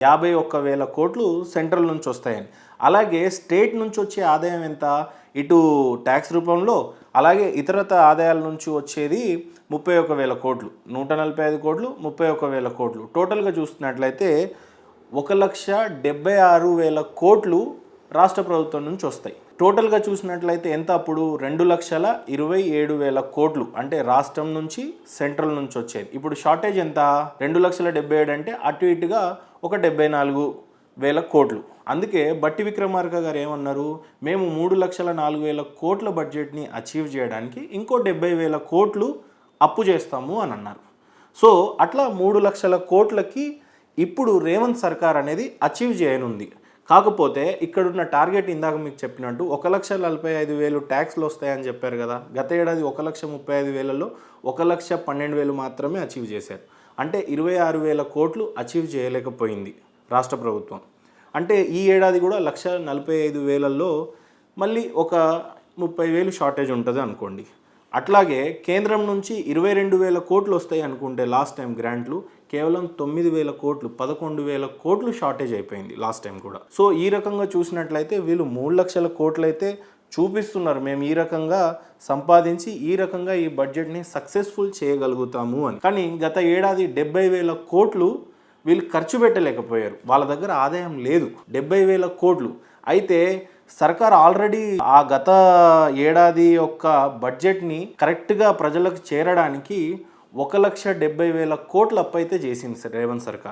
51,000 కోట్లు సెంట్రల్ నుంచి వస్తాయని. అలాగే స్టేట్ నుంచి వచ్చే ఆదాయం ఎంత, ఇటు ట్యాక్స్ రూపంలో అలాగే ఇతరత ఆదాయాల నుంచి వచ్చేది 31,000 కోట్లు, 145 కోట్లు, 31,000 కోట్లు. టోటల్గా చూస్తున్నట్లయితే 1,76,000 కోట్లు రాష్ట్ర ప్రభుత్వం నుంచి వస్తాయి. టోటల్గా చూసినట్లయితే ఎంత అప్పుడు 2,27,000 కోట్లు అంటే రాష్ట్రం నుంచి సెంట్రల్ నుంచి వచ్చేది. ఇప్పుడు షార్టేజ్ ఎంత, 2,77,000 అంటే అటు ఇటుగా ఒక 74,000 కోట్లు. అందుకే బట్టి విక్రమార్క గారు ఏమన్నారు, మేము 3,04,000 కోట్ల బడ్జెట్ని అచీవ్ చేయడానికి ఇంకో 70,000 కోట్లు అప్పు చేస్తాము అని అన్నారు. సో అట్లా 3,00,000 కోట్లకి ఇప్పుడు రేవంత్ సర్కార్ అనేది అచీవ్ చేయనుంది. కాకపోతే ఇక్కడున్న టార్గెట్ ఇందాక మీకు చెప్పినట్టు 1,45,000 ట్యాక్స్లు వస్తాయని చెప్పారు కదా. గత ఏడాది 1,35,000లో 1,12,000 మాత్రమే అచీవ్ చేశారు. అంటే 26,000 కోట్లు అచీవ్ చేయలేకపోయింది రాష్ట్ర ప్రభుత్వం. అంటే ఈ ఏడాది కూడా 1,45,000లో మళ్ళీ ఒక 30,000 షార్టేజ్ ఉంటుంది అనుకోండి. అట్లాగే కేంద్రం నుంచి 22,000 కోట్లు వస్తాయి అనుకుంటే లాస్ట్ టైం గ్రాంట్లు కేవలం 9,000 కోట్లు, 11,000 కోట్లు షార్టేజ్ అయిపోయింది లాస్ట్ టైం కూడా. సో ఈ రకంగా చూసినట్లయితే వీళ్ళు 3,00,000 కోట్లు అయితే చూపిస్తున్నారు, మేము ఈ రకంగా సంపాదించి ఈ రకంగా ఈ బడ్జెట్ని సక్సెస్ఫుల్ చేయగలుగుతాము అని. కానీ గత ఏడాది 70,000 కోట్లు వీళ్ళు ఖర్చు పెట్టలేకపోయారు, వాళ్ళ దగ్గర ఆదాయం లేదు. 70,000 కోట్లు అయితే సర్కార్ ఆల్రెడీ ఆ గత ఏడాది యొక్క బడ్జెట్ని కరెక్ట్గా ప్రజలకు చేరడానికి 1,70,000 కోట్ల అప్పు అయితే చేసింది రేవంత్ సర్కార్.